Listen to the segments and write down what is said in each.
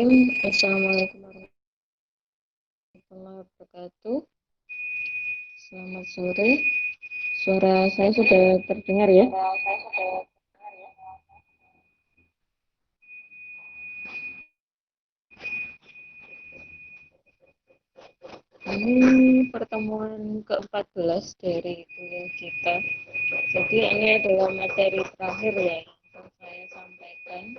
Bismillahirrahmanirrahim. Assalamualaikum warahmatullahi wabarakatuh. Selamat sore. Suara saya sudah terdengar ya? Ini pertemuan ke-14 dari kuliah kita. Jadi ini adalah materi terakhir ya yang akan saya sampaikan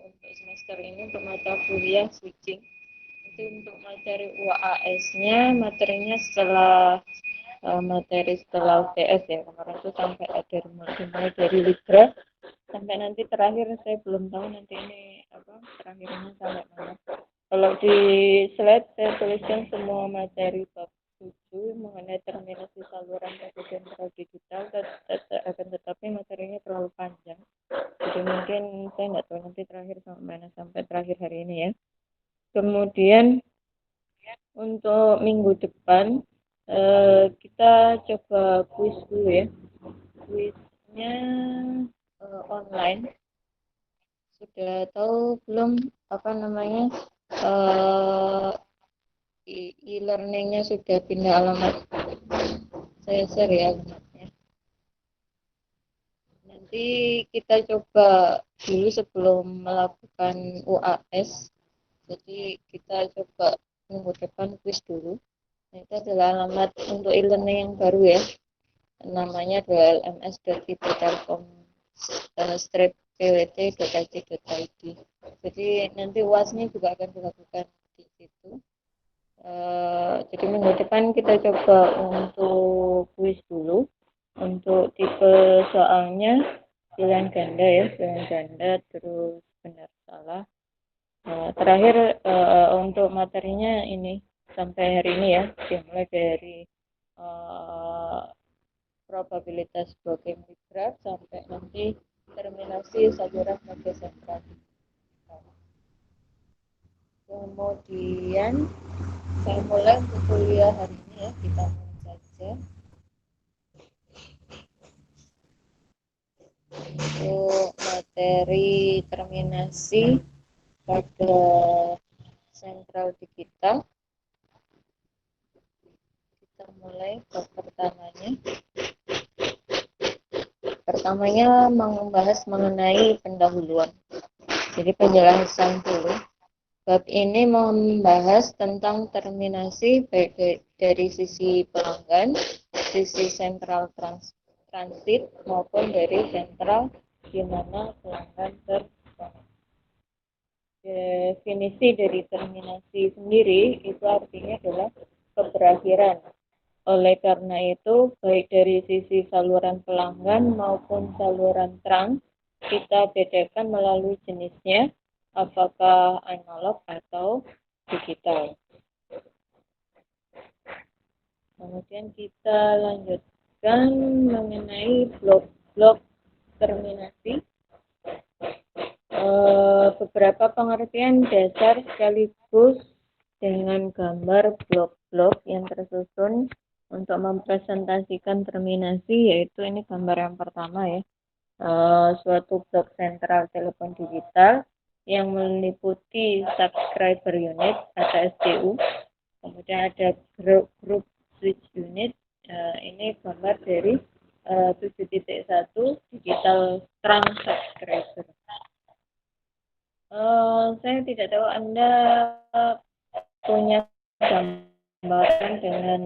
untuk semester ini untuk mata kuliah switching. Nanti untuk materi UAS-nya, materinya setelah materi setelah UTS ya, kemarin itu sampai ada dimulai dari Libra sampai nanti terakhir saya belum tahu nanti ini terakhirnya sampai mana. Kalau di slide saya tuliskan semua materi bab 7 mengenai terminasi saluran pada sentral digital, akan tetapi materinya terlalu panjang, jadi mungkin saya nggak tahu nanti terakhir sampai mana, sampai terakhir hari ini ya. Kemudian untuk minggu depan kita coba kuis dulu ya. Kuisnya online. Sudah tahu belum e-learningnya sudah pindah alamat? Saya share ya alamatnya. Nanti kita coba dulu sebelum melakukan UAS. Jadi kita coba minggu depan kuis dulu. Nah, itu adalah alamat untuk e-learning yang baru ya. Namanya adalah lms.fitur.com/pwt.ac.id. Jadi nanti UASnya juga akan dilakukan di situ. Jadi minggu depan kita coba untuk kuis dulu. Untuk tipe soalnya pilihan ganda ya, pilihan ganda terus benar salah. Terakhir untuk materinya ini sampai hari ini ya, dimulai dari probabilitas blocking Libra sampai nanti terminasi saluran pada sentral. Kemudian saya mulai untuk kuliah hari ini ya, kita mulai saja. Untuk materi terminasi pada sentral digital, kita mulai bab pertamanya. Pertamanya membahas mengenai pendahuluan. Jadi penjelasan dulu. Bab ini membahas tentang terminasi baik dari sisi pelanggan, sisi sentral transit maupun dari sentral di mana pelanggan terkoneksi. Definisi dari terminasi sendiri itu artinya adalah keberakhiran. Oleh karena itu, baik dari sisi saluran pelanggan maupun saluran trans, kita bedakan melalui jenisnya, apakah analog atau digital. Kemudian kita lanjutkan mengenai blok-blok terminasi. Beberapa pengertian dasar sekaligus dengan gambar blok-blok yang tersusun untuk mempresentasikan terminasi, yaitu ini gambar yang pertama ya, suatu blok sentral telepon digital yang meliputi subscriber unit atau SDU, kemudian ada group switch unit, ini gambar dari 7.1 digital trunk subscriber. Saya tidak tahu Anda punya gambaran dengan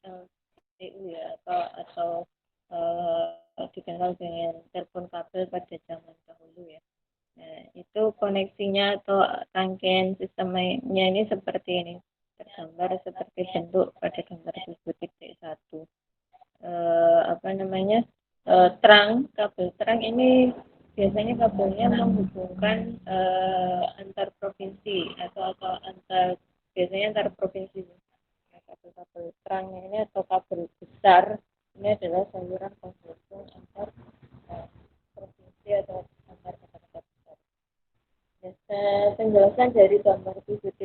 SLTU ya, atau dikenal dengan telepon kabel pada zaman dahulu ya. Nah, itu koneksinya atau rangkaian sistemnya ini seperti ini, tergambar seperti bentuk pada gambar 7.1. Kabel terang ini biasanya kabelnya menghubungkan antar provinsi atau biasanya antar provinsi. Kabel terang ini atau kabel besar ini adalah saluran penghubung antar provinsi atau antar kota-kota besar. Penjelasan dari gambar 7.1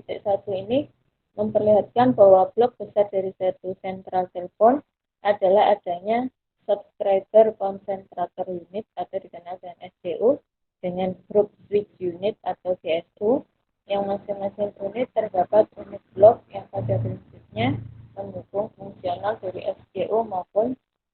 ini memperlihatkan bahwa blok besar dari satu sentral telepon adalah adanya subscriber concentrator unit atau dikenal dengan SDU dengan group switch unit atau GSU. fungsional dari SGO maupun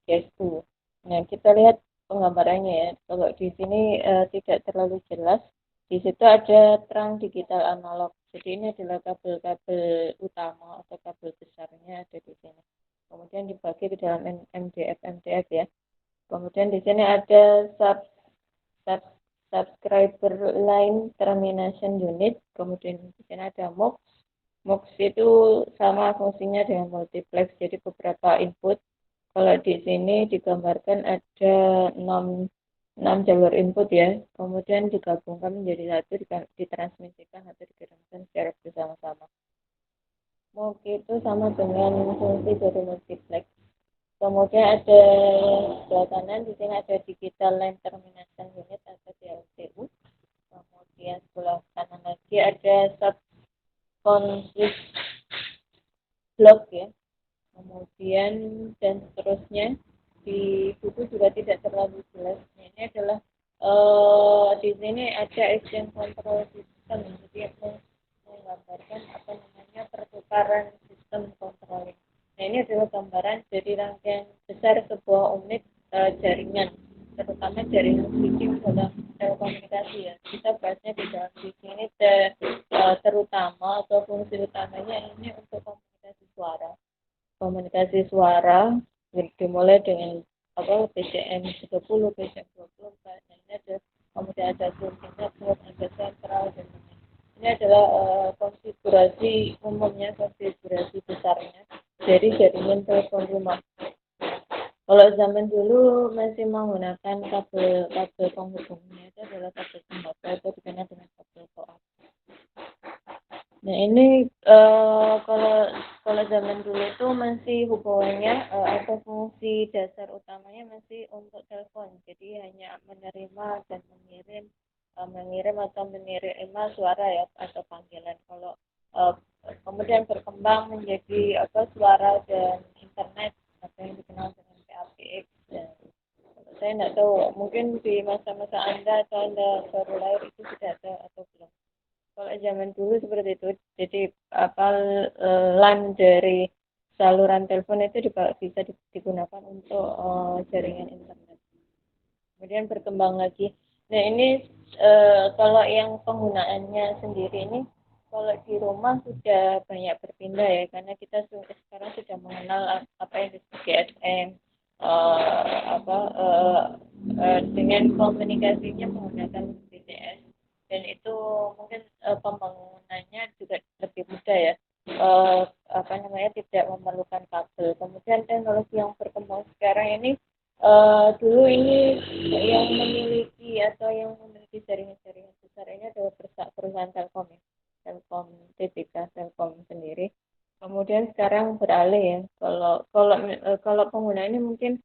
GESU. Nah, kita lihat penggambarannya ya. Kalau di sini tidak terlalu jelas, di situ ada terang digital analog. Jadi ini adalah kabel-kabel utama atau kabel besarnya ada di sini. Kemudian dibagi ke dalam MDF ya. Kemudian di sini ada sub subscriber line termination unit. Kemudian di sini ada MUX. MUX itu sama fungsinya dengan multiplex, jadi beberapa input. Kalau di sini digambarkan ada 6 jalur input ya, kemudian digabungkan menjadi satu, ditransmisikan atau dikirimkan secara bersama-sama. MUX itu sama dengan fungsi dari multiplex. Kemudian ada sebelah kanan di sini ada digital line termination unit atau DLTU. Kemudian sebelah kanan lagi ada sub consist block ya. Kemudian dan seterusnya di buku juga tidak terlalu jelas. Ini adalah di sini ada exchange control system, jadi menggambarkan apa namanya pertukaran sistem controlling. Nah, ini adalah gambaran dari rangkaian besar sebuah unit jaringan, terutama jaringan switching dalam telekomunikasi ya. Kita bahasnya di dalam switching ini terutama atau fungsi utamanya ini untuk komunikasi suara dimulai dengan PCM 30, PCM 24. Nah, ini ada kemudian ada switching network, ada sentral dan lain-lain. Ini adalah konfigurasi umumnya, konfigurasi besarnya dari jaringan telepon rumah. Kalau zaman dulu masih menggunakan kabel penghubungnya itu adalah kabel tembakau atau dikenal dengan kabel koax. Nah, ini kalau zaman dulu itu masih hubungannya atau fungsi dasar utamanya masih untuk telepon. Jadi hanya menerima dan mengirim atau menerima suara ya atau panggilan. Kalau kemudian berkembang menjadi suara dan internet atau yang dikenal dengan PABX. Dan saya tidak tahu, mungkin di masa-masa Anda atau Anda baru lahir itu sudah ada atau belum. Kalau zaman dulu seperti itu, jadi LAN dari saluran telepon itu bisa digunakan untuk jaringan internet. Kemudian berkembang lagi. Nah, ini kalau yang penggunaannya sendiri ini, kalau di rumah sudah banyak berpindah ya, karena kita sekarang sudah mengenal apa yang disebut GSM, dengan komunikasinya menggunakan BTS. Dan itu mungkin pembangunannya juga lebih mudah ya, tidak memerlukan kabel. Kemudian teknologi yang berkembang sekarang ini, dulu ini yang memiliki jaringan-jaringan besar ini adalah perusahaan Telkom ya, Telkom TBK, Telkom sendiri. Kemudian sekarang beralih ya, kalau pengguna ini mungkin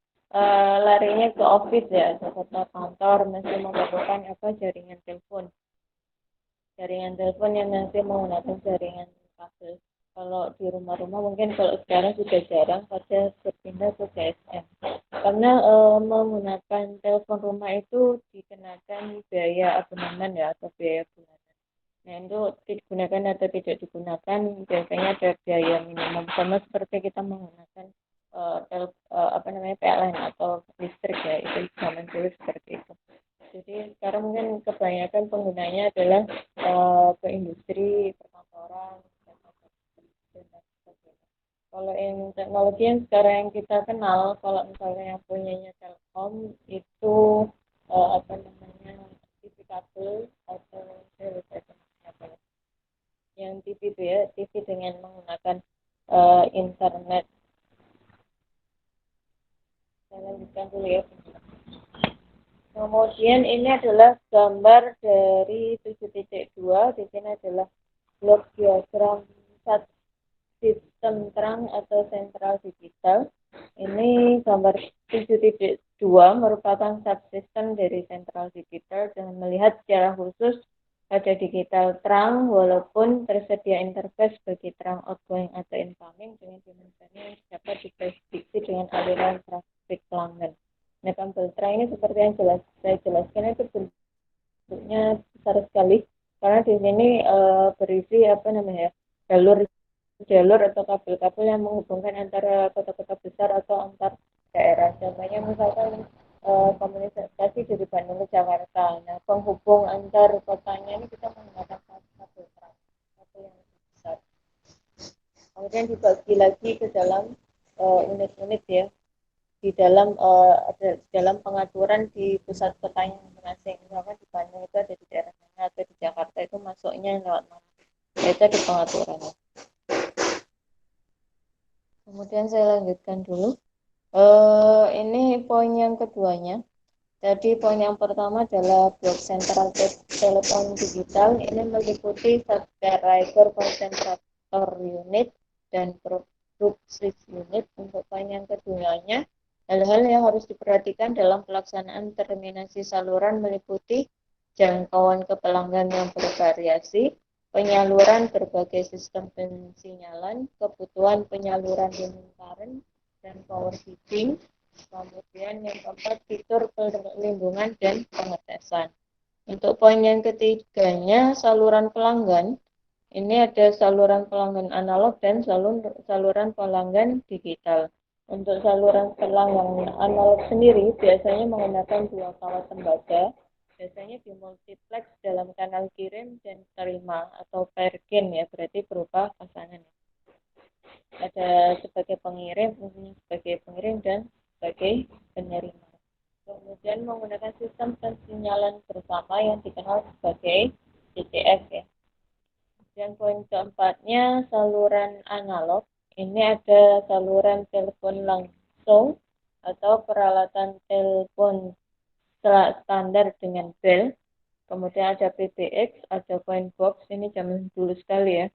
larinya ke office ya, ke kantor masih memerlukan jaringan telepon yang masih menggunakan jaringan kabel. Kalau di rumah-rumah mungkin kalau sekarang sudah jarang pada berpindah ke GSM, karena menggunakan telepon rumah itu dikenakan biaya abonemen ya atau biaya bulanan. Nah, itu digunakan atau tidak digunakan biasanya ada biaya minimum, sama seperti kita menggunakan PLN atau listrik ya, itu zaman dulu seperti itu. Jadi sekarang mungkin kebanyakan penggunanya adalah ke industri, perkantoran, dan sebagainya. Kalau yang teknologi yang sekarang yang kita kenal, kalau misalnya yang punyanya Telkom itu TV kabel atau yang TV itu ya, TV dengan menggunakan internet. Saya lanjutkan dulu ya. Kemudian ini adalah gambar dari 7.2. Di sini adalah blok diagram sistem terang atau sentral digital. Ini gambar 7.2 merupakan subsistem dari sentral digital dengan melihat secara khusus pada digital terang, walaupun tersedia interface bagi terang outgoing atau incoming dengan dimensinya yang dapat diprediksi dengan aliran trafik pelanggan. Nah, kabel terang ini seperti yang saya jelaskan itu bentuknya besar sekali, karena di sini berisi jalur atau kabel-kabel yang menghubungkan antara kota-kota besar atau antar daerah. Contohnya misalkan komunikasi dari Bandung ke Jakarta. Nah, penghubung antar kotanya ini kita menggunakan kabel trans atau yang lebih besar. Kemudian dibagi lagi ke dalam unit-unit ya, di dalam dalam pengaturan di pusat kotanya masing-masing. Misalkan di Bandung itu ada di daerah mana atau di Jakarta itu masuknya lewat mana. Itu ada pengaturannya. Kemudian saya lanjutkan dulu. Ini poin yang keduanya. Jadi poin yang pertama adalah blok sentral telepon digital. Ini meliputi subscriber, konsentrator unit, dan group switch unit. Untuk poin yang keduanya, hal-hal yang harus diperhatikan dalam pelaksanaan terminasi saluran meliputi jangkauan ke pelanggan yang bervariasi, penyaluran berbagai sistem pensinyalan, kebutuhan penyaluran demand current, dan power feeding. Kemudian yang keempat, fitur perlindungan dan pengetesan. Untuk poin yang ketiganya, saluran pelanggan. Ini ada saluran pelanggan analog dan saluran pelanggan digital. Untuk saluran pelanggan analog sendiri biasanya menggunakan dua kawat tembaga, biasanya dimultiplex dalam kanal kirim dan terima atau pair gain ya, berarti berupa pasangan. Ada sebagai pengirim dan sebagai penerima. Kemudian menggunakan sistem pensinyalan bersama yang dikenal sebagai DTS ya. Dan poin keempatnya, saluran analog. Ini ada saluran telepon langsung atau peralatan telepon standar dengan bel. Kemudian ada PBX, ada point box. Ini zaman dulu sekali ya.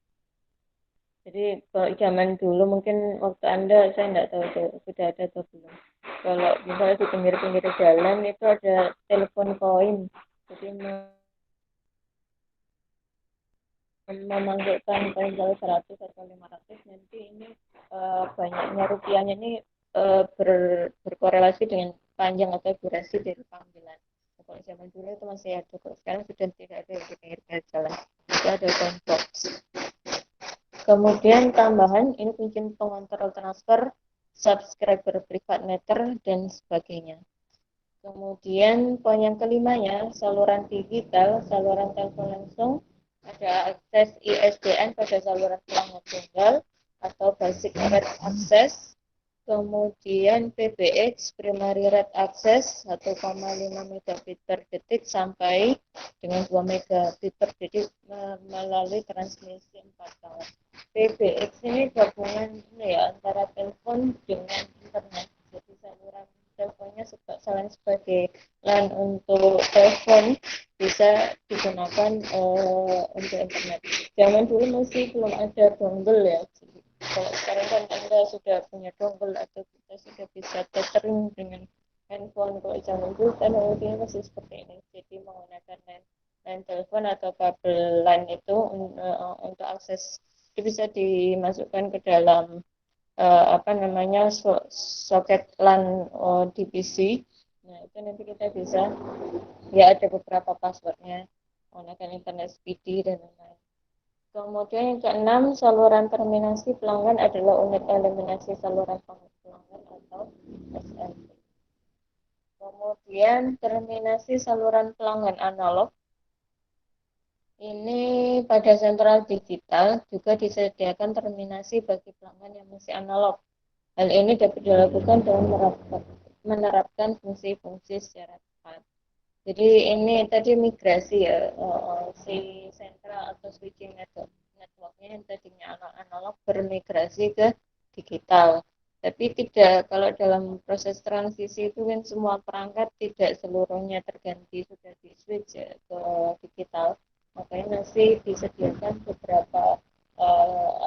Jadi kalau zaman dulu mungkin waktu Anda saya nggak tahu sudah ada atau belum. Kalau misalnya di pinggir-pinggir jalan itu ada telepon koin. Jadi memanggilkan koin kalau 100 atau 500 nanti ini banyaknya rupiahnya ini berkorelasi dengan panjang atau durasi dari panggilan. Kalau zaman dulu itu masih ada, kalau sekarang sudah tidak ada di pinggir jalan. Itu ada coin box. Kemudian tambahan ini fungsi pengontrol transfer, subscriber private meter dan sebagainya. Kemudian poin yang kelimanya, saluran digital, saluran telepon langsung, ada akses ISDN pada saluran pelanggan tunggal atau basic rate access. Kemudian PBX, primary rate access, 1,5 megabit per detik sampai dengan 2 megabit per detik melalui transmisi 4 kawat. PBX ini gabungan ya antara telepon dengan internet. Jadi saluran teleponnya selain sebagai LAN untuk telepon bisa digunakan untuk internet. Zaman dulu masih belum ada dongle ya. Kalau sekarang kan Anda sudah punya dongle atau kita sudah bisa tethering dengan handphone. Kalau zaman dulu kan teknologinya masih seperti ini. Jadi menggunakan LAN telepon atau kabel LAN itu untuk akses itu bisa dimasukkan ke dalam soket LAN di PC. Nah itu nanti kita bisa ya ada beberapa passwordnya menggunakan internet speedy dan lain-lain. Kemudian yang keenam, saluran terminasi pelanggan adalah unit eliminasi saluran pelanggan atau SMP. Kemudian terminasi saluran pelanggan analog. Ini pada sentral digital juga disediakan terminasi bagi pelanggan yang masih analog. Hal ini dapat dilakukan dengan menerapkan fungsi-fungsi secara tepat. Jadi ini tadi migrasi ya, si sentral atau switching networknya yang tadinya analog bermigrasi ke digital. Tapi tidak, kalau dalam proses transisi itu kan semua perangkat tidak seluruhnya terganti sudah di switch ya, ke digital. Makanya masih disediakan beberapa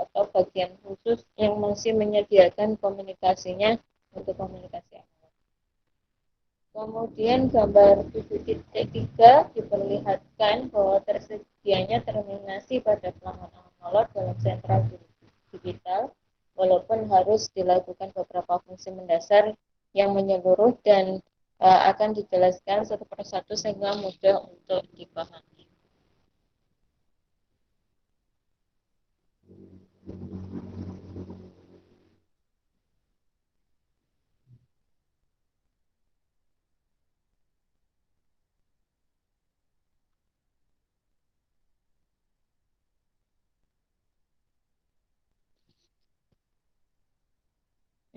atau bagian khusus yang masih menyediakan komunikasinya untuk komunikasi. Kemudian gambar 7.3 diperlihatkan bahwa tersedianya terminasi pada pelanggan analog dalam sentral digital, walaupun harus dilakukan beberapa fungsi mendasar yang menyeluruh dan akan dijelaskan satu persatu sehingga mudah untuk dipahami.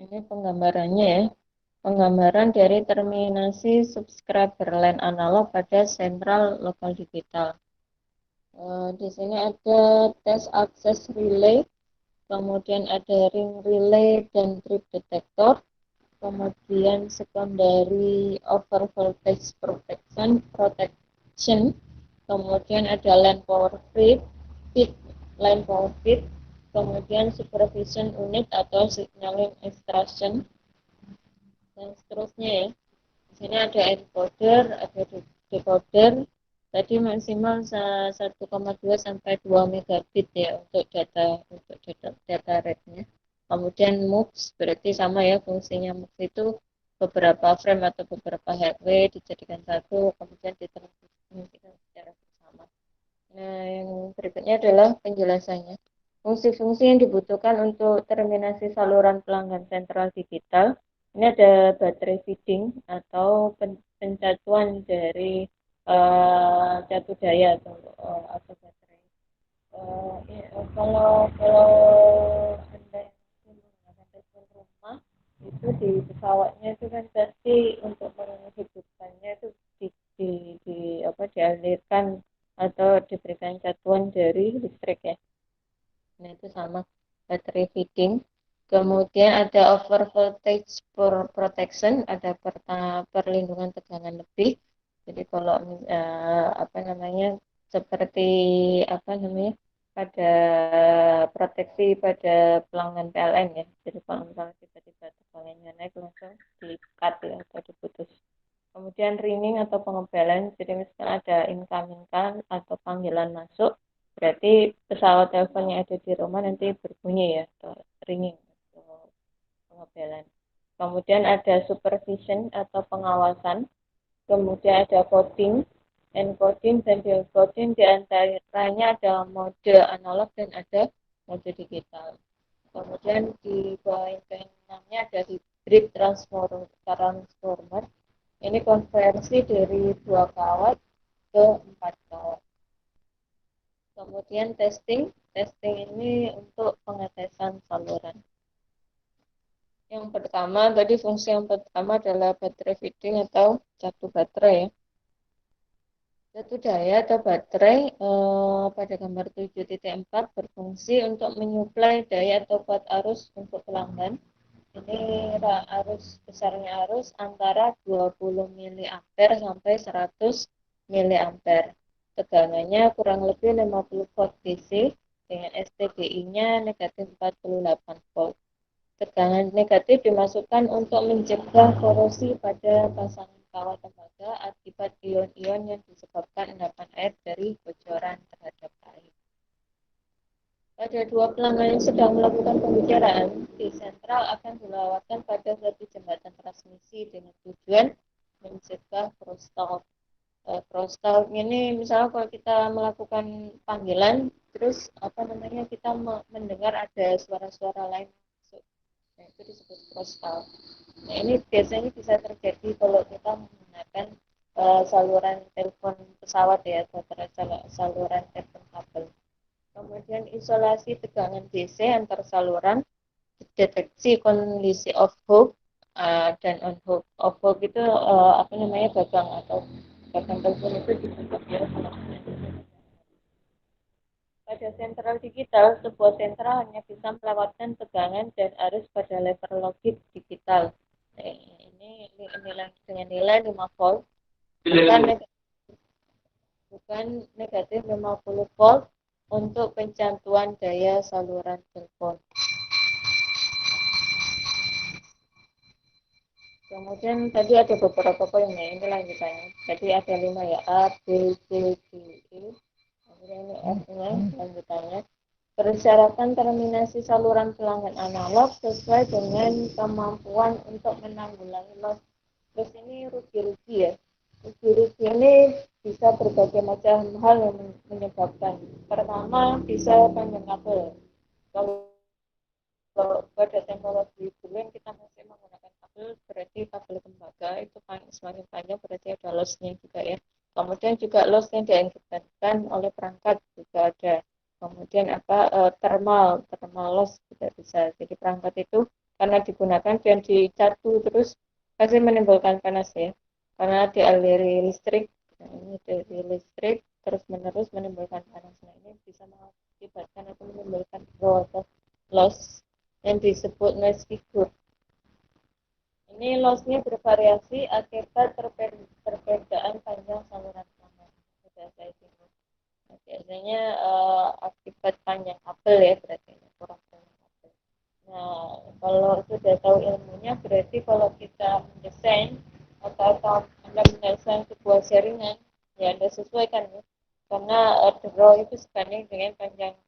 Ini penggambarannya ya. Penggambaran dari terminasi subscriber line analog pada sentral lokal digital. Di sini ada test access relay, kemudian ada ring relay dan trip detector, kemudian secondary over voltage protection, kemudian ada line power feed, line power feed, kemudian supervision unit atau signaling extraction, dan seterusnya ya. Di sini ada encoder, ada decoder. Tadi maksimal 1,2 sampai 2 megabit ya untuk data rate-nya. Kemudian MUX berarti sama ya, fungsinya MUX itu beberapa frame atau beberapa headway dijadikan satu, kemudian ditransmisikan secara bersama. Nah, yang berikutnya adalah penjelasannya. Fungsi-fungsi yang dibutuhkan untuk terminasi saluran pelanggan sentral digital. Ini ada baterai feeding atau pencatuan dari catu daya atau baterai. Kalau Anda yang menggunakan telepon rumah, itu di pesawatnya itu kan pasti untuk menghidupkannya itu di, dialirkan atau diberikan catuan dari listrik ya. Nah, itu sama baterai feeding. Kemudian ada over voltage protection, ada perlindungan tegangan lebih. Jadi kalau apa namanya seperti apa namanya pada proteksi pada pelanggan PLN ya. Jadi kalau misalnya tiba-tiba tegangannya naik langsung di-cut ya atau diputus. Kemudian ringing atau pengebelan, jadi misalnya ada incoming call atau panggilan masuk, berarti pesawat teleponnya ada di rumah nanti berbunyi ya, atau ringing atau pengebelan. Kemudian ada supervision atau pengawasan, kemudian ada coding, encoding dan decoding, di antaranya ada mode analog dan ada mode digital. Kemudian di bawah yang keenamnya ada hybrid transformer. Ini konversi dari 2 kawat ke 4 kawat. Kemudian testing ini untuk pengetesan saluran. Yang pertama, tadi fungsi yang pertama adalah baterai feeding atau catu baterai ya. Catu daya atau baterai pada gambar 7.4 berfungsi untuk menyuplai daya atau kuat arus untuk pelanggan. Ini arus besarnya arus antara 20 mA sampai 100 mA. Tegangannya kurang lebih 50 volt DC dengan STDI-nya negatif 48 volt. Tegangan negatif dimasukkan untuk mencegah korosi pada pasangan kawat tembaga akibat ion-ion yang disebabkan endapan air dari bocoran terhadap air. Pada dua pelanggan yang sedang melakukan pembicaraan, di sentral akan dilawatkan pada suatu jembatan transmisi dengan tujuan mencegah crosstalk. Crosstalk ini misalnya kalau kita melakukan panggilan, terus apa namanya kita mendengar ada suara-suara lain masuk, nah, itu disebut crosstalk. Nah, ini biasanya bisa terjadi kalau kita menggunakan saluran telepon pesawat ya, atau saluran telepon kabel. Kemudian isolasi tegangan DC antar saluran, deteksi kondisi off hook dan on hook. Off hook itu apa namanya gagang atau gagang telepon itu ditutup ya. Pada sentral digital, sebuah sentral hanya bisa melewatkan tegangan dan arus pada level logik digital. Nah, ini nilai dengan nilai 5 volt, bukan negatif 50 volt untuk pencantuan daya saluran telepon. Kemudian tadi ada beberapa poin ya, ini lanjutannya. Tadi ada 5 ya, A, B, C, D, E. Kemudian ini F-nya, lanjutannya. Persyaratan terminasi saluran pelanggan analog sesuai dengan kemampuan untuk menanggulangi loss. Terus ini rugi-rugi ya. Rugi-rugi ini bisa berbagai macam hal yang menyebabkan. Pertama, bisa panjang kabel. Kalau pada teknologi dulu yang kita masih menggunakan kabel, berarti kabel tembaga itu semakin panjang berarti ada loss-nya juga ya. Kemudian juga loss yang diakibatkan oleh perangkat juga ada. Kemudian thermal loss juga bisa. Jadi perangkat itu kan pernah digunakan dan dicatu terus pasti menimbulkan panas ya, karena dialiri listrik. Nah, ini dari listrik terus menerus menimbulkan panas. Nah, ini bisa mengakibatkan atau menimbulkan glow atau loss yang disebut noise figure. Ini lossnya bervariasi akibat perbedaan panjang saluran pelangan. Sudah saya singgung. Nah, biasanya akibat panjang kabel ya, berarti kurang panjang kabel. Nah, kalau sudah tahu ilmunya, berarti kalau kita mendesain atau Anda mendesain sebuah jaringan, ya Anda sesuaikan ya. Karena draw itu sebanding dengan panjang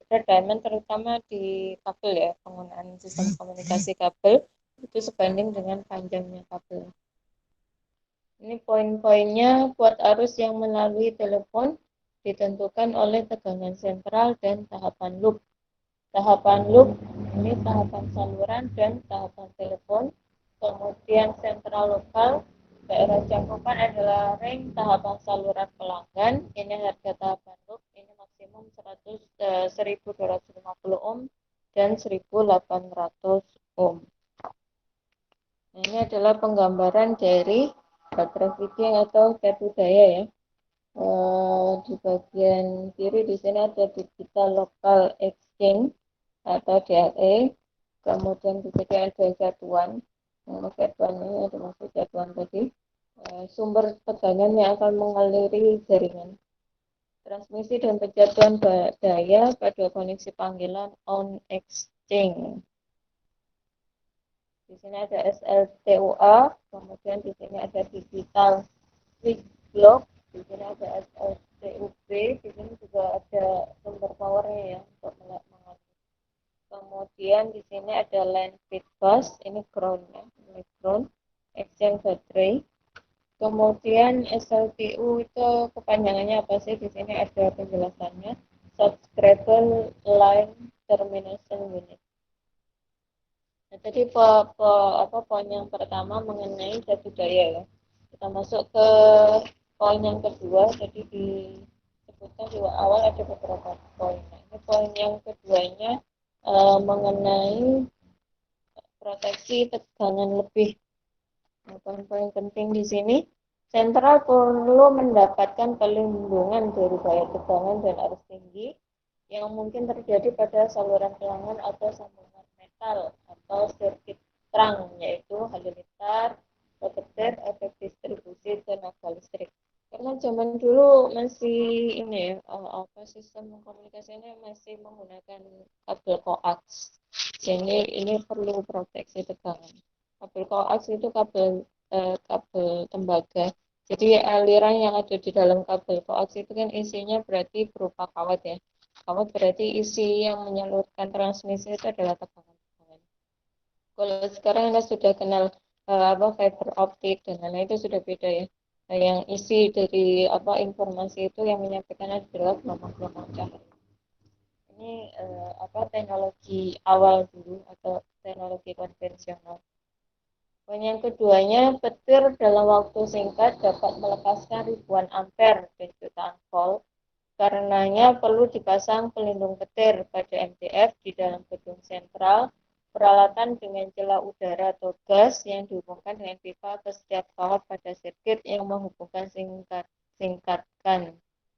redaman terutama di kabel ya, penggunaan sistem komunikasi kabel itu sebanding dengan panjangnya kabel. Ini poin-poinnya buat arus yang melalui telepon ditentukan oleh tegangan sentral dan tahapan loop. Tahapan loop ini tahapan saluran dan tahapan telepon. Kemudian sentral lokal, daerah cakupan adalah ring tahapan saluran pelanggan. Ini harga tahapan loop, ini maksimum 1250 ohm dan 1800 ohm. Nah, ini adalah penggambaran dari baterai feeding atau cadu daya ya. Di bagian kiri di sini ada digital local exchange atau DLE. Kemudian di sini ada jatuan. Jatuan ini ada maksud jatuan tadi. Sumber tegangan yang akan mengaliri jaringan. Transmisi dan penjatuhan daya pada koneksi panggilan on exchange. Di sini ada SLTUA, kemudian di sini ada digital switch block, di sini ada SLTUB, di sini juga ada sumber powernya ya untuk mengatur. Kemudian di sini ada line feed bus, ini ground ya, ini ground, exchange baterai. Kemudian SLTU itu kepanjangannya apa sih? Di sini ada penjelasannya. Subscriber Line Termination Unit. Nah, tadi poin yang pertama mengenai jadu daya ya. Kita masuk ke poin yang kedua. Jadi disebutkan di awal ada beberapa poin. Nah, ini poin yang keduanya mengenai proteksi tegangan lebih. Nah, poin-poin penting di sini, sentral perlu mendapatkan perlindungan dari bahaya tegangan dan arus tinggi yang mungkin terjadi pada saluran pelanggan atau sambungan metal atau sirkuit terang, yaitu halilintar, protektif, efek distribusi tenaga listrik. Karena zaman dulu masih ini ya, sistem komunikasinya masih menggunakan kabel koax. Jadi ini perlu proteksi tegangan. Kabel koax itu kabel tembaga. Jadi aliran yang ada di dalam kabel koax itu kan isinya berarti berupa kawat ya. Kawat berarti isi yang menyalurkan transmisi itu adalah tegangan. Kalau sekarang kita sudah kenal fiber optik dan lain-lain, itu sudah beda ya. Nah, yang isi dari informasi itu yang menyampaikan adalah gelombang-gelombang cahaya. Ini teknologi awal dulu atau teknologi konvensional. Poin yang keduanya, petir dalam waktu singkat dapat melepaskan ribuan ampere dan jutaan volt. Karenanya perlu dipasang pelindung petir pada MDF di dalam gedung sentral, peralatan dengan celah udara atau gas yang dihubungkan dengan pipa ke setiap kawat pada sirkuit yang menghubungkan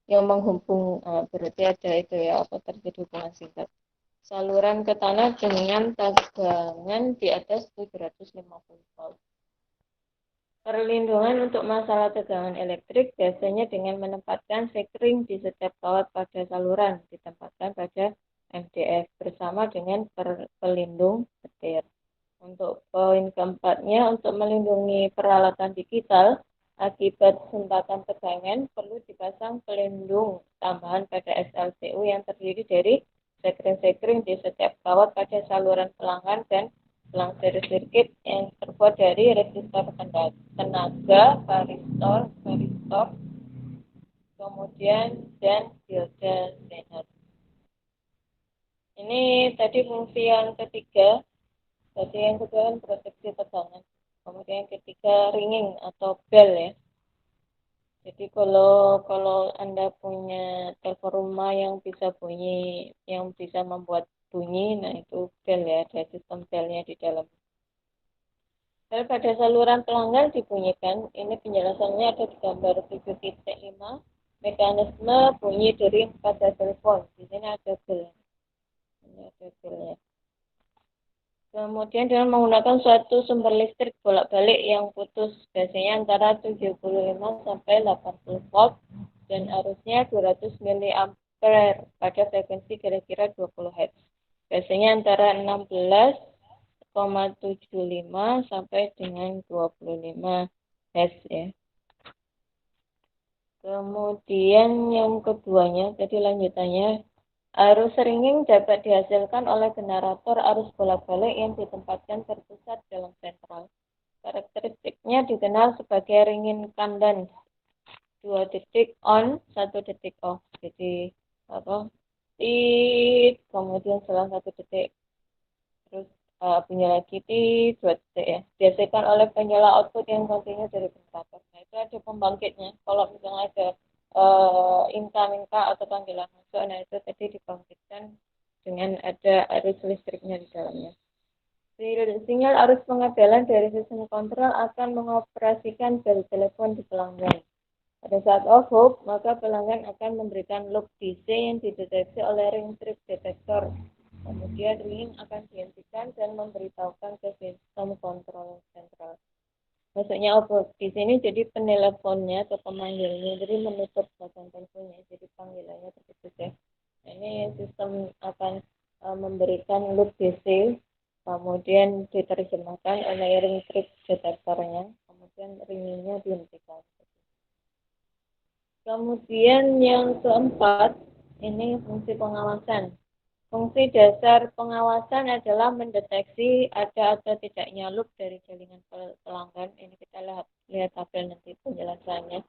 yang menghubung berarti ada itu ya, terjadi hubungan singkat saluran ke tanah dengan tegangan di atas 750 volt. Perlindungan untuk masalah tegangan elektrik biasanya dengan menempatkan sekring di setiap kawat pada saluran ditempatkan pada MDF bersama dengan pelindung petir. Untuk poin keempatnya, untuk melindungi peralatan digital akibat hentakan tegangan perlu dipasang pelindung tambahan pada SLTU yang terdiri dari sekring-sekring di setiap kawat pada saluran pelanggan dan selang sirkuit yang terbuat dari resistor tenaga, varistor, kemudian dan dioda Zener. Ini tadi fungsi yang ketiga. Tadi yang kedua kan proteksi tegangan. Kemudian yang ketiga ringing atau bell ya. Jadi kalau Anda punya telepon rumah yang bisa bunyi, yang bisa membuat bunyi, nah itu bel ya, ada sistem belnya di dalam. Bel pada saluran pelanggan dibunyikan, ini penjelasannya ada di gambar 7.5, mekanisme bunyi dering pada telepon, di sini ada bel. Ini ada belnya. Kemudian dengan menggunakan suatu sumber listrik bolak-balik yang putus, biasanya antara 75 sampai 80 volt dan arusnya 200 mA pada frekuensi kira-kira 20 Hz. Biasanya antara 16,75 sampai dengan 25 Hz ya. Kemudian yang keduanya, tadi lanjutannya, arus ringing dapat dihasilkan oleh generator arus bolak-balik yang ditempatkan terpusat dalam sentral. Karakteristiknya dikenal sebagai ringing kandans, 2 detik on, 1 detik off. Jadi apa? Kemudian setelah 1 detik terus bunyi lagi 2 detik ya. Dihasilkan oleh penyala output yang kontinu dari generator. Nah itu ada pembangkitnya. Kalau misalnya ada incoming atau panggilan masuk, nah itu tadi dibangkitkan dengan ada arus listriknya di dalamnya. Sinyal arus pengabelan dari sistem kontrol akan mengoperasikan bel telepon di pelanggan. Pada saat off-hook, maka pelanggan akan memberikan loop DC yang dideteksi oleh ring trip detector. Kemudian ring akan dihentikan dan memberitahukan ke sistem kontrol sentral. Maksudnya off-hook di sini jadi peneleponnya atau pemanggilnya, jadi menutup bagian teleponnya, jadi panggilannya terputus ya. Ini sistem akan memberikan loop DC, kemudian diterjemahkan oleh ring trip detektornya, kemudian ringingnya dihentikan. Kemudian yang keempat, ini fungsi pengawasan. Fungsi dasar pengawasan adalah mendeteksi ada atau tidaknya loop dari jaringan pelanggan. Ini kita lihat tabel nanti penjelasannya.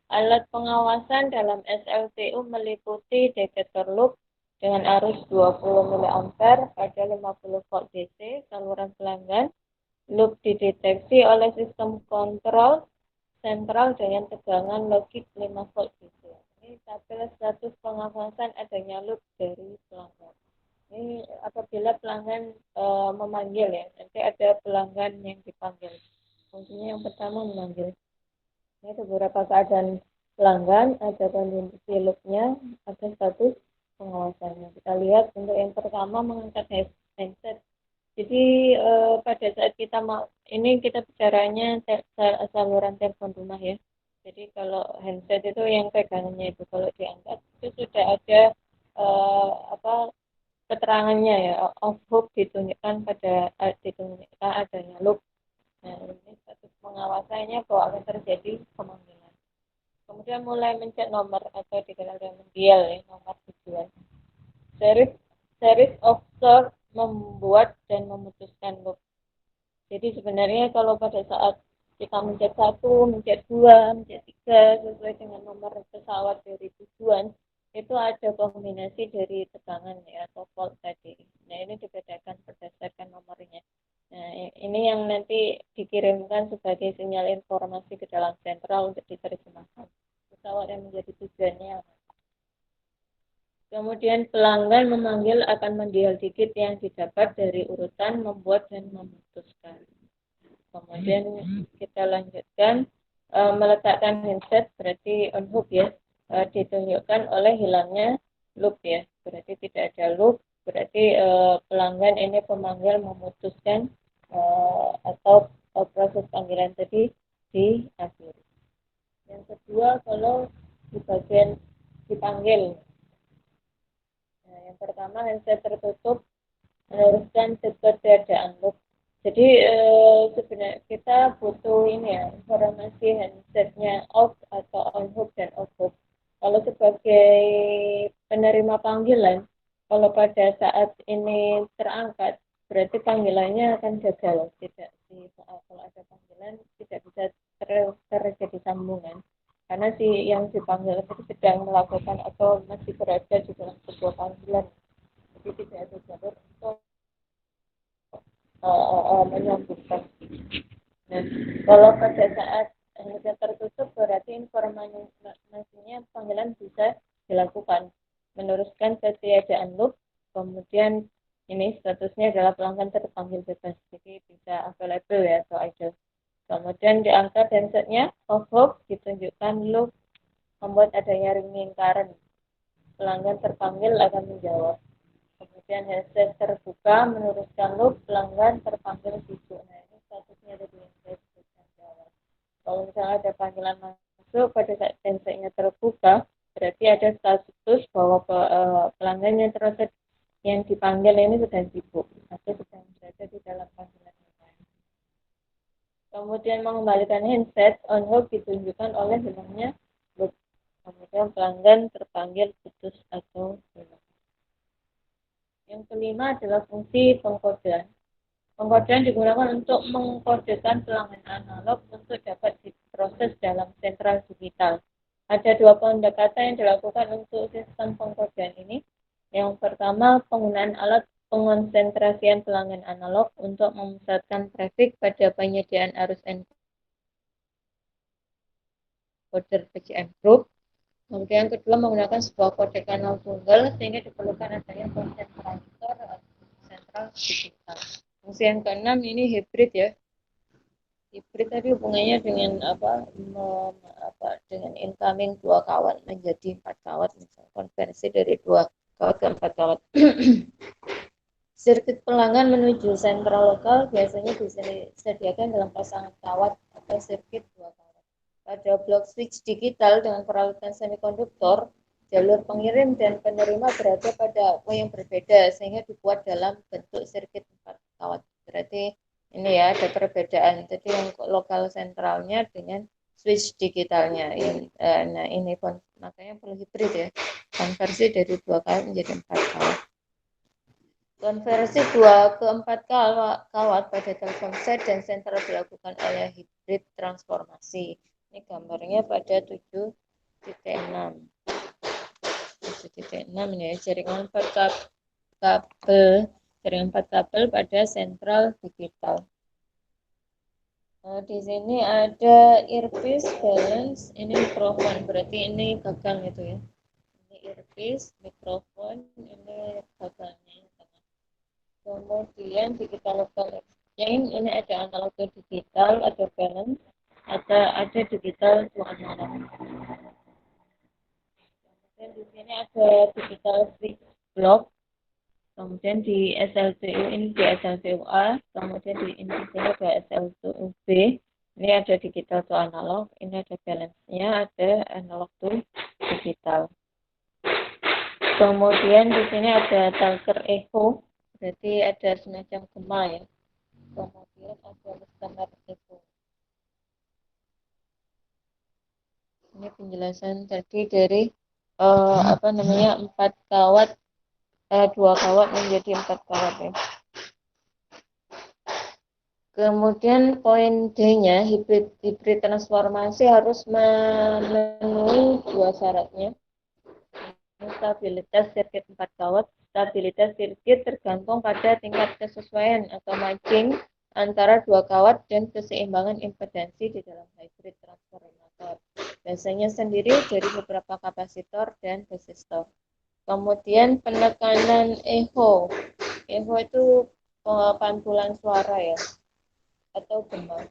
Alat pengawasan dalam SLTU meliputi detektor loop dengan arus 20 mA pada 50 volt DC saluran pelanggan. Loop dideteksi oleh sistem kontrol sentral dengan tegangan logik 5 volt DC. Ini tabel status pengawasan adanya loop dari pelanggan. Ini apabila pelanggan memanggil ya, nanti ada pelanggan yang dipanggil. Fungsinya yang pertama memanggil. Ini beberapa keadaan pelanggan, ada kondisi loopnya, ada status pengawasannya. Kita lihat untuk yang pertama mengangkat handset. Jadi pada saat kita mau, ini kita bicaranya saluran telepon rumah ya. Jadi kalau handset itu yang pegangannya itu kalau diangkat itu sudah ada apa keterangannya ya, off-hook ditunjukkan pada ditunjukkan adanya loop. Nah ini status pengawasannya bahwa akan terjadi pemanggilan. Kemudian mulai mencet nomor atau dikenal dengan dial ya, nomor tujuan. Series of sort membuat dan memutuskan loop. Jadi sebenarnya kalau pada saat kita mencet 1, mencet 2, mencet 3 sesuai dengan nomor pesawat dari tujuan, itu ada kombinasi dari tegangan ya atau volt tadi. Nah ini dibedakan berdasarkan nomornya. Nah ini yang nanti dikirimkan sebagai sinyal informasi ke dalam sentral untuk diterjemahkan. Pesawat yang menjadi tujuannya. Kemudian pelanggan memanggil akan mendial digit yang didapat dari urutan membuat dan memutuskan. Kemudian kita lanjutkan meletakkan handset berarti on hook ya, ditunjukkan oleh hilangnya loop ya, berarti tidak ada loop, berarti pelanggan ini pemanggil memutuskan atau proses panggilan tadi diakhiri. Yang kedua kalau di bagian dipanggil. Nah, yang pertama handset tertutup meneruskan keberadaan loop. Jadi sebenarnya kita butuh ini ya informasi handsetnya off atau on hook dan off hook. Kalau sebagai penerima panggilan, kalau pada saat ini terangkat, berarti panggilannya akan gagal. Tidak kalau ada panggilan tidak bisa terjadi sambungan. Karena si yang dipanggil itu sedang melakukan atau masih berada di dalam sebuah panggilan. Jadi tidak ada jalur untuk menyambungkan. Nah, kalau pada saat handset tertutup berarti informasinya panggilan bisa dilakukan, meneruskan ketiadaan loop, kemudian Ini statusnya adalah pelanggan terpanggil bebas, jadi bisa available ya atau idle. Kemudian di angka handsetnya, off ditunjukkan loop membuat adanya ring lingkaran. Pelanggan terpanggil akan menjawab. Kemudian headset terbuka meneruskan loop pelanggan terpanggil sibuk. Nah ini statusnya tadi yang saya sebutkan di awal. Kalau misalnya ada panggilan masuk pada saat headsetnya terbuka, berarti ada status bahwa pelanggan yang dipanggil ini sedang sibuk atau sedang berada di dalam panggilan yang lain. Kemudian mengembalikan handset on hold ditunjukkan oleh hilangnya loop. Kemudian pelanggan terpanggil putus atau hilang. Yang kelima adalah fungsi pengkodean. Pengkodean digunakan untuk mengkodekan pelanggan analog untuk dapat diproses dalam sentral digital. Ada dua pendekatan yang dilakukan untuk sistem pengkodean ini. Yang pertama, penggunaan alat pengonsentrasian pelanggan analog untuk memusatkan trafik pada penyediaan arus encoder PCM group. Kemudian kedua, menggunakan sebuah kode kanal tunggal sehingga diperlukan adanya konsentrator sentral digital. Fungsi yang keenam ini hybrid ya. Hybrid tadi hubungannya dengan dengan incoming 2 kawat menjadi 4 kawat, misalnya konversi dari 2 kawat ke 4 kawat. Sirkuit pelanggan menuju sentral lokal biasanya disediakan dalam pasangan kawat atau sirkuit 2 kawat. Pada blok switch digital dengan peralatan semikonduktor, jalur pengirim dan penerima berada pada yang berbeda sehingga dibuat dalam bentuk sirkuit 4 kawat. Berarti ini ya ada perbedaan. Jadi yang lokal sentralnya dengan switch digitalnya. Nah ini makanya perlu hybrid ya. Konversi dari 2 kawat menjadi 4 kawat. Konversi 2 ke 4 kawat pada Telkomsel dan sentral dilakukan oleh hybrid transformasi. Ini gambarnya pada 7.6. 7.6 ya, jaringan 4 kabel jaringan 4 kabel pada sentral digital. Di sini ada earpiece, balance, ini mikrofon, berarti ini gagang gitu ya. Ini earpiece, mikrofon, ini gagangnya. Kemudian digital local exchange, ini ada analog to digital, ada balance, ada digital to analog. Kemudian di sini ada digital switch block. Kemudian di SLCU ini di SLCU-A, kemudian di sini ada SLCU-B. Ini ada digital to analog, ini ada balance-nya, ada analog to digital. Kemudian di sini ada talker echo, berarti ada semacam gema ya. Kemudian ada listener echo. Ini penjelasan tadi dari 4 kawat 2 kawat menjadi 4 kawat ya. Kemudian poin D-nya, hybrid transformasi harus memenuhi 2 syaratnya. Stabilitas sirkuit 4 kawat. Stabilitas sirkuit tergantung pada tingkat kesesuaian atau matching antara 2 kawat dan keseimbangan impedansi di dalam hybrid transformator. Biasanya sendiri dari beberapa kapasitor dan resistor. Kemudian penekanan echo. Echo itu pantulan suara ya, atau gema.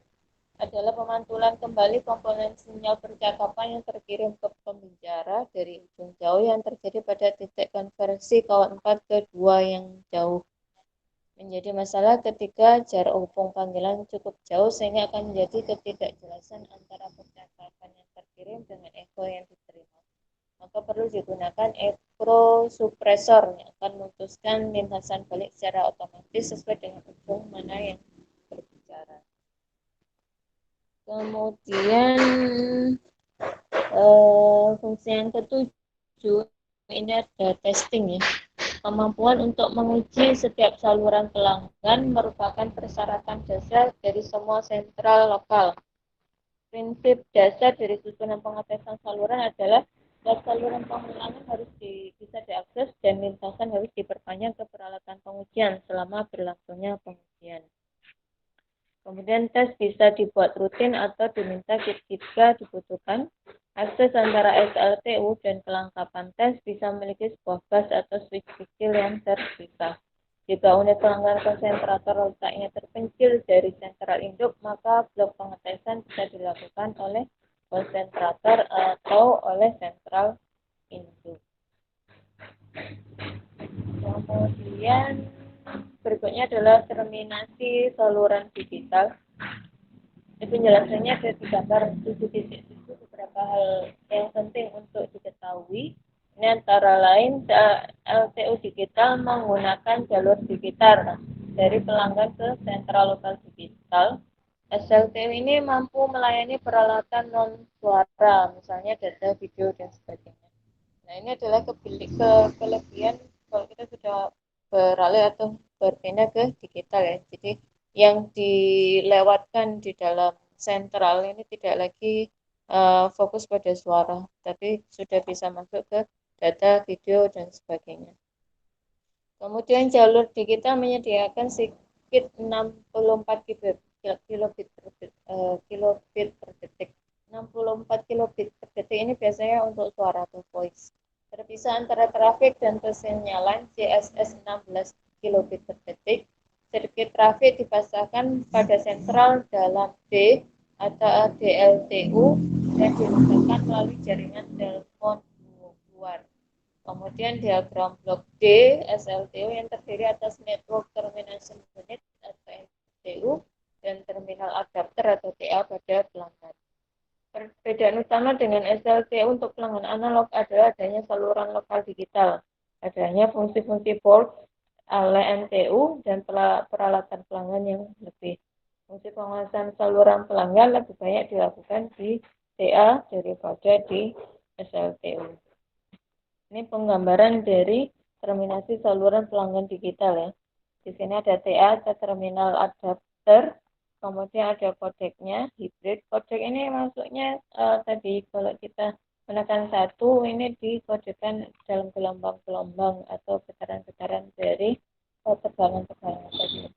Adalah pemantulan kembali komponen sinyal percakapan yang terkirim ke pembicara dari ujung jauh yang terjadi pada titik konversi kawat 4 ke 2 yang jauh. Menjadi masalah ketika jarak hubung panggilan cukup jauh sehingga akan menjadi ketidakjelasan antara percakapan yang terkirim dengan echo yang diterima. Maka perlu digunakan echo suppressor yang akan memutuskan lintasan balik secara otomatis sesuai dengan hubung mana yang berbicara. Kemudian fungsi yang ketujuh ini ada testing ya. Kemampuan untuk menguji setiap saluran pelanggan merupakan persyaratan dasar dari semua sentral lokal. Prinsip dasar dari susunan pengetesan saluran adalah setiap saluran pengulangan harus bisa diakses dan lintasan harus diperpanjang ke peralatan pengujian selama berlangsungnya pengujian. Kemudian tes bisa dibuat rutin atau diminta jika dibutuhkan. Akses antara SLTU dan kelengkapan tes bisa memiliki sebuah bus atau switch kecil yang terpisah. Jika unit pelanggan konsentrator letaknya terpencil dari sentral induk, maka blok pengetesan bisa dilakukan oleh konsentrator atau oleh sentral induk. Kemudian berikutnya adalah terminasi saluran digital. Ini penjelasannya ada di gambar 7.7, beberapa hal yang penting untuk diketahui. Ini antara lain LTU digital menggunakan jalur digital dari pelanggan ke sentral lokal digital. SLTU ini mampu melayani peralatan non suara, misalnya data, video, dan sebagainya. Nah, ini adalah kelebihan kalau kita sudah beralih atau berpindah ke digital ya. Jadi yang dilewatkan di dalam sentral ini tidak lagi fokus pada suara, tapi sudah bisa masuk ke data, video, dan sebagainya. Kemudian jalur digital menyediakan sedikit 64 kilobit per detik. 64 kilobit per detik ini biasanya untuk suara atau voice. Terpisah antara trafik dan persinyalan CSS 16 kilobit per detik. Sirkuit trafik dipasangkan pada sentral dalam D atau DLTU dan diletakkan melalui jaringan telepon luar. Kemudian diagram blok D SLTU yang terdiri atas Network Termination Unit atau NTU dan terminal adapter atau TA pada pelanggan. Perbedaan utama dengan SLTU untuk pelanggan analog adalah adanya saluran lokal digital, adanya fungsi-fungsi port oleh NTU dan peralatan pelanggan yang lebih. Fungsi penguasaan saluran pelanggan lebih banyak dilakukan di TA daripada di SLTU. Ini penggambaran dari terminasi saluran pelanggan digital ya. Di sini ada TA atau terminal adapter, kemudian ada kodeknya, hybrid. Kodek ini masuknya tadi kalau kita menekan satu, ini dikodekan dalam gelombang-gelombang atau getaran-getaran dari tegangan-tegangan tadi.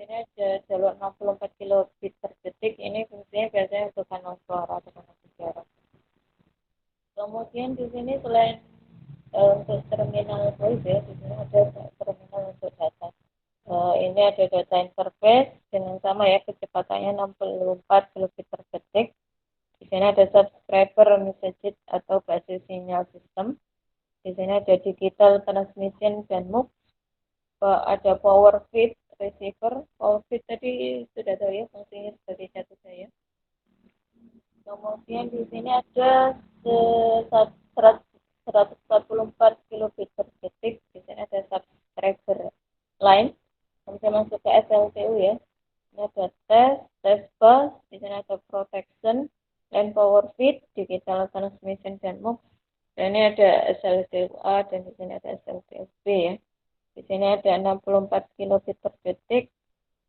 Ini ada jalur 64 kilobit per detik, ini fungsinya biasanya untuk kanal suara atau kanal sejarah. Kemudian di sini selain untuk terminal voice ya, di sini ada terminal untuk data. Ini ada data interface dengan sama ya, kecepatannya 64 kilobit per detik. Di sini ada subscriber message atau basis sinyal sistem. Di sini ada digital transmission dan MUX. Ada power feed receiver. Power feed tadi sudah tahu ya, fungsinya sebagai satu daya. Kemudian di sini ada 144 kilobit per detik. Di sini ada subscriber line. Kemudian masuk ke SLTU ya. Ini ada test bus. Di sini ada protection, line power feed, digital transmission dan MUX. Dan ini ada SLTU A dan di sini ada SLTU B ya. Di sini ada 64 kilobit per detik.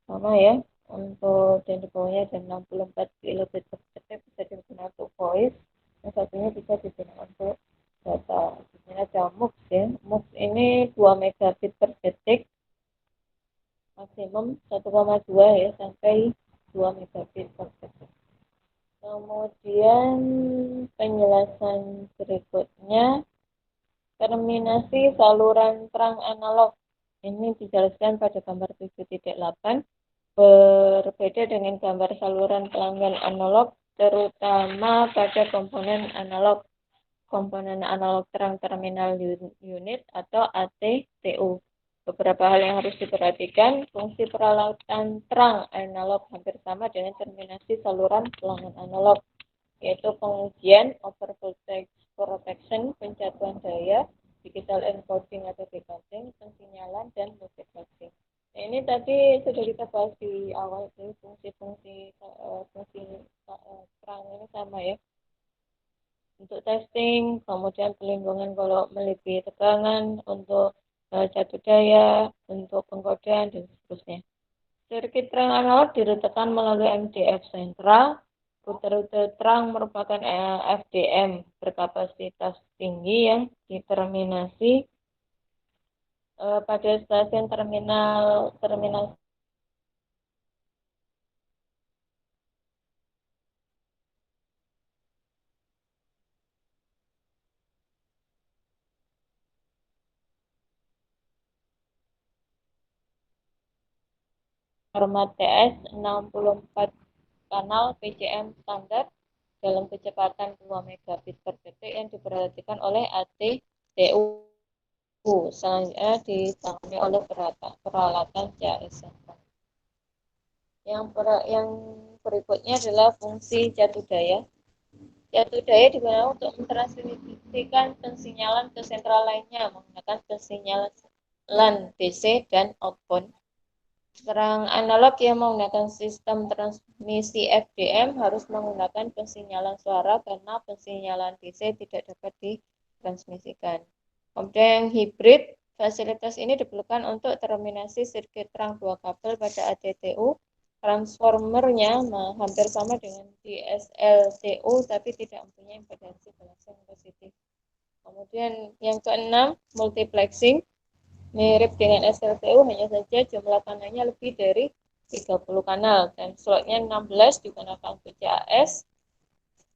Sama ya. Untuk dan di bawahnya ada 64 kilobit per detik, bisa digunakan untuk voice. Yang satunya bisa digunakan untuk data. Di sini ada MUX ya. MUX ini 2 megabit per detik, maksimum 1,2 ya sampai 2 megabit per detik. Kemudian penjelasan berikutnya, terminasi saluran terang analog. Ini dijelaskan pada gambar 7.8. Berbeda dengan gambar saluran pelanggan analog, terutama pada komponen analog terang terminal unit atau ATTU. Beberapa hal yang harus diperhatikan, fungsi peralatan terang analog hampir sama dengan terminasi saluran pelanggan analog, yaitu pengujian, overvoltage protection, penjatuhan daya, digital encoding atau decoding, pensinyalan, dan multiplexing. Nah, ini tadi sudah kita bahas di awal, itu fungsi terang ini sama ya. Untuk testing, kemudian pelindungan kalau melebihi tegangan, untuk jatuh daya, untuk pengkodean, dan seterusnya. Sirkuit terang analog diletakkan melalui MDF sentral. Rute-rute terang merupakan FDM berkapasitas tinggi yang diterminasi pada stasiun terminal format TS 64 kanal PCM standar dalam kecepatan 2 megabit per detik yang diperhatikan oleh ATTU. Selanjutnya ditangani oleh peralatan CAS. Yang berikutnya adalah fungsi jatuh daya. Jatuh daya digunakan untuk mentransmisikan pensinyalan ke sentral lainnya menggunakan pensinyalan DC dan outbound. Terang analog yang menggunakan sistem transmisi FDM harus menggunakan pensinyalan suara karena pensinyalan DC tidak dapat ditransmisikan. Kemudian hibrid, fasilitas ini diperlukan untuk terminasi sirkuit terang dua kabel pada ATTU. Transformernya hampir sama dengan di SLTU tapi tidak mempunyai impedansi balasan positif. Kemudian yang keenam, multiplexing. Mirip dengan SLTU, hanya saja jumlah kanalnya lebih dari 30 kanal dan slotnya 16 digunakan untuk CAS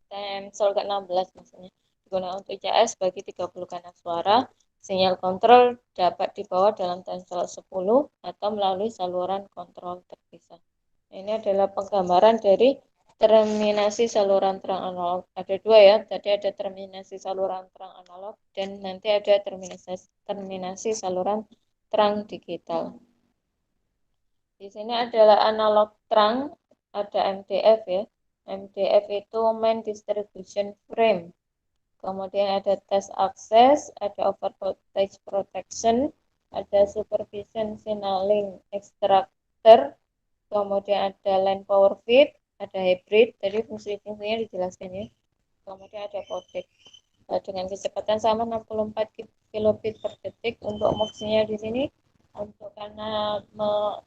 dan slot ke-16 maksudnya digunakan untuk CAS bagi 30 kanal suara. Sinyal kontrol dapat dibawa dalam slot 10 atau melalui saluran kontrol terpisah. Ini adalah penggambaran dari terminasi saluran terang analog. Ada dua ya, tadi ada terminasi saluran terang analog dan nanti ada terminasi saluran terang digital. Di sini adalah analog terang, ada MDF ya. MDF itu main distribution frame. Kemudian ada test access, ada overvoltage protection, ada supervision signaling extractor, kemudian ada line power feed, ada hybrid, tadi fungsi-fungsinya dijelaskan ya. Kemudian ada codec dengan kecepatan sama 64 kilobit per detik. Untuk maksinya di sini untuk karena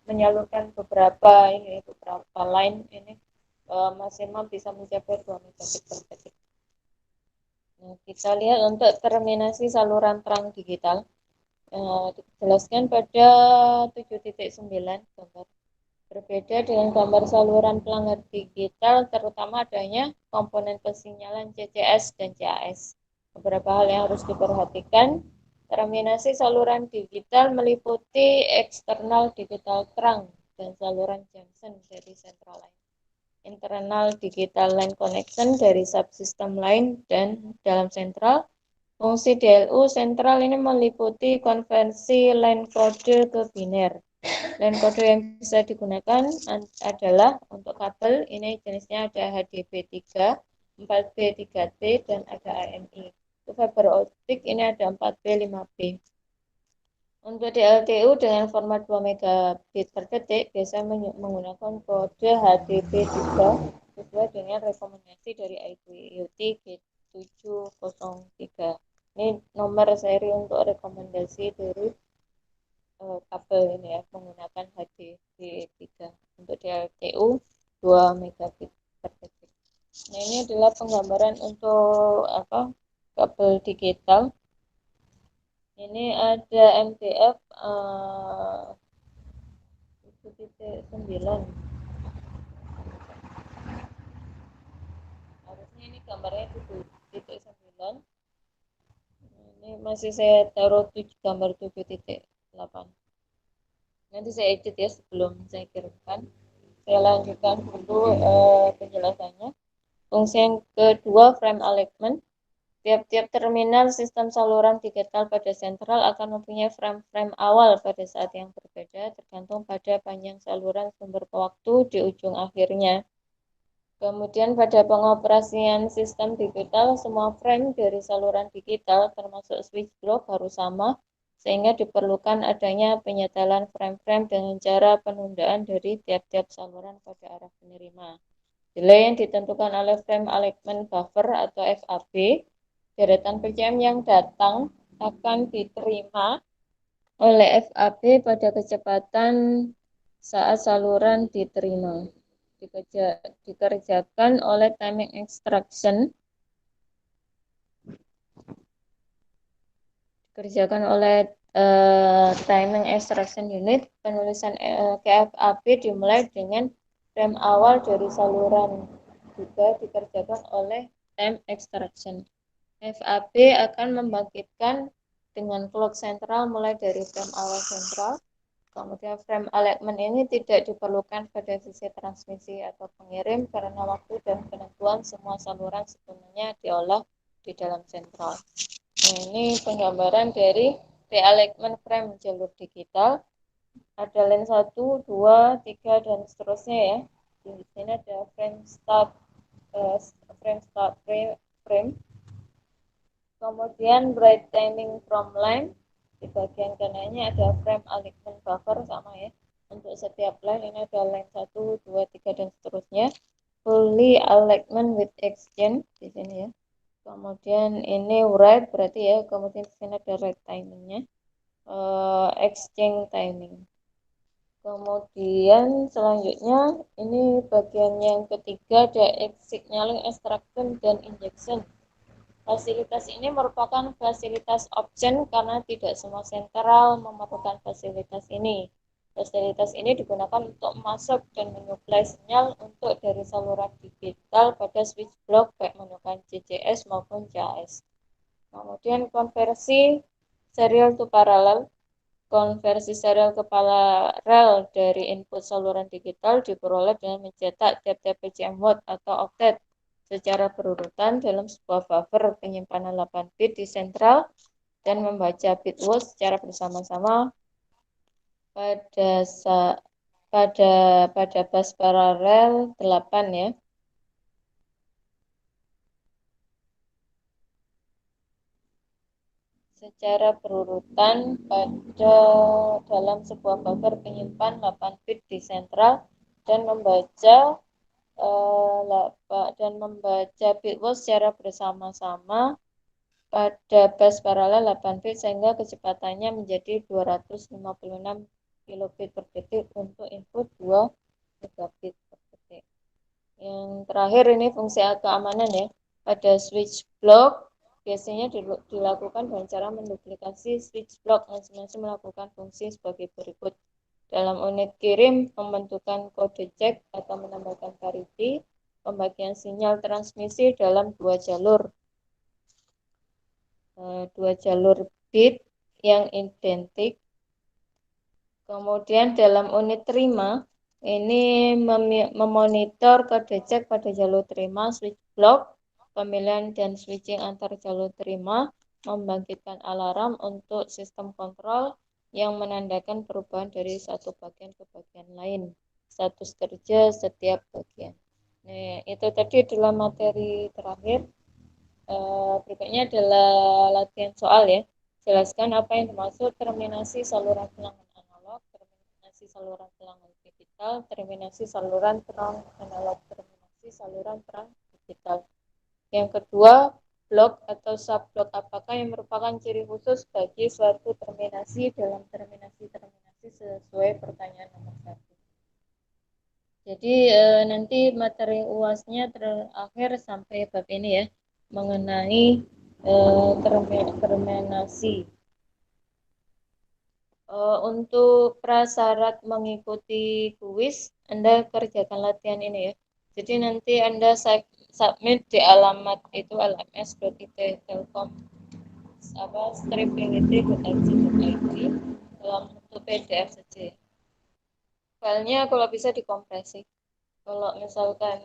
menyalurkan beberapa line ini maksimal bisa mencapai 2 megabit per detik. Nah, kita lihat untuk terminasi saluran terang digital dijelaskan pada 7.9 gambar. Berbeda dengan gambar saluran pelanggan digital, terutama adanya komponen pensinyalan CCS dan CAS. Beberapa hal yang harus diperhatikan, terminasi saluran digital meliputi eksternal digital terang dan saluran junction dari central line. Internal digital line connection dari subsystem line dan dalam sentral. Fungsi DLU sentral ini meliputi konversi line kode ke biner. Dan kode yang bisa digunakan adalah untuk kabel, ini jenisnya ada HDB3, 4B, 3T, dan ada AMI. Untuk fiber optik ini ada 4B, 5B. Untuk DLTU dengan format 2 megabit per detik biasanya menggunakan kode HDB3 sesuai dengan rekomendasi dari IEEE G703. Ini nomor seri untuk rekomendasi dari kabel ini ya, menggunakan HDB3. Untuk DLTU 2 megabit per detik. Nah, ini adalah penggambaran untuk kabel digital. Ini ada MDF 7.9. Harusnya ini gambarnya 7.9. Ini masih saya taruh gambar 7.8. Nanti saya edit ya sebelum saya kirimkan. Saya lanjutkan dulu penjelasannya. Fungsi yang kedua, frame alignment. Tiap-tiap terminal sistem saluran digital pada sentral akan mempunyai frame-frame awal pada saat yang berbeda tergantung pada panjang saluran sumber ke waktu di ujung akhirnya. Kemudian pada pengoperasian sistem digital, semua frame dari saluran digital termasuk switch block harus sama, sehingga diperlukan adanya penyetelan frame-frame dengan cara penundaan dari tiap-tiap saluran pada arah penerima. Delay yang ditentukan oleh frame alignment buffer atau FAB. Deretan PCM yang datang akan diterima oleh FAB pada kecepatan saat saluran diterima. Dikerjakan oleh timing extraction. Dikerjakan oleh timing extraction unit. Penulisan KFAB dimulai dengan frame awal dari saluran juga dikerjakan oleh time extraction. FAB akan membangkitkan dengan clock sentral mulai dari frame awal sentral. Kemudian frame alignment ini tidak diperlukan pada sisi transmisi atau pengirim karena waktu dan penentuan semua saluran sepenuhnya diolah di dalam sentral. Nah, ini penggambaran dari realignment frame jalur digital. Ada line 1, 2, 3, dan seterusnya ya. Di sini ada frame. Kemudian bright timing from line. Di bagian kanannya ada frame alignment buffer sama ya. Untuk setiap line ini ada line 1, 2, 3, dan seterusnya. Fully alignment with exchange di sini ya. Kemudian ini write berarti ya. Kemudian di sini ada write timingnya. Exchange timing. Kemudian selanjutnya ini bagian yang ketiga ada signaling extraction dan injection. Fasilitas ini merupakan fasilitas option karena tidak semua sentral memerlukan fasilitas ini. Fasilitas ini digunakan untuk masuk dan menyuplai sinyal untuk dari saluran digital pada switch block baik menggunakan CCS maupun CAS. Kemudian konversi serial to parallel. Konversi serial ke paralel dari input saluran digital diperoleh dengan mencetak tiap-tiap PCM watt atau oktet secara berurutan dalam sebuah buffer penyimpanan 8 bit di sentral dan membaca bit watt secara bersama-sama pada bus paralel 8 ya. Secara berurutan pada dalam sebuah buffer penyimpan 8 bit di sentral dan membaca bit watt secara bersama-sama pada bus paralel 8 bit sehingga kecepatannya menjadi 256 kilobit per detik untuk input 2 megabit per detik. Yang terakhir ini fungsi keamanan ya. Pada switch block biasanya dilakukan dengan cara menduplikasi switch block masing-masing melakukan fungsi sebagai berikut. Dalam unit kirim, pembentukan kode cek atau menambahkan parity, pembagian sinyal transmisi dalam dua jalur bit yang identik. Kemudian dalam unit terima, ini memonitor kode cek pada jalur terima, switch block, pemilihan dan switching antar jalur terima, membangkitkan alarm untuk sistem kontrol yang menandakan perubahan dari satu bagian ke bagian lain, status kerja setiap bagian. Nah, itu tadi adalah materi terakhir. Berikutnya adalah latihan soal ya. Jelaskan apa yang dimaksud terminasi saluran tegangan analog, terminasi saluran tegangan digital, terminasi saluran terang analog, terminasi saluran terang digital. Yang kedua, blok atau subblok apakah yang merupakan ciri khusus bagi suatu terminasi dalam terminasi sesuai pertanyaan nomor 1. Jadi nanti materi UASnya terakhir sampai bab ini ya, mengenai terminasi. Untuk prasyarat mengikuti kuis, Anda kerjakan latihan ini ya. Jadi nanti Anda submit di alamat itu lms.it.telkom stripinity.ac.id dalam bentuk PDF saja. Filenya kalau bisa dikompresi. Kalau misalkan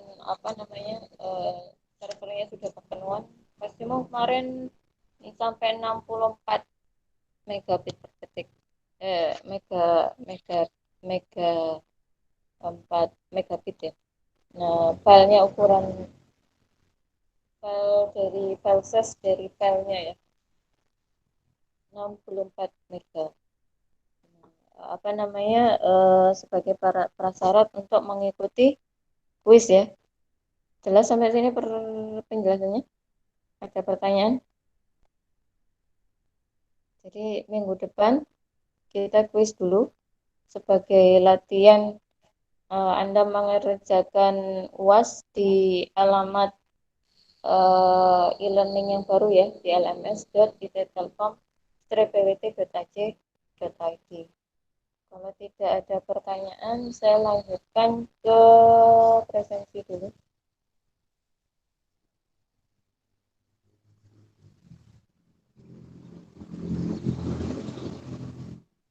servernya sudah kepenuhan, maksimum kemarin sampai 64 megabit per detik. Mega 4 megabit ya. Nah, filenya ukuran file size dari filenya ya 64 mega. Sebagai prasyarat untuk mengikuti kuis ya. Jelas sampai sini penjelasannya? Ada pertanyaan? Jadi minggu depan kita kuis dulu sebagai latihan. Anda mengerjakan UAS di alamat e-learning yang baru ya di lms.it.telkom-pwt.ac.id. Kalau tidak ada pertanyaan, saya lanjutkan ke presensi dulu.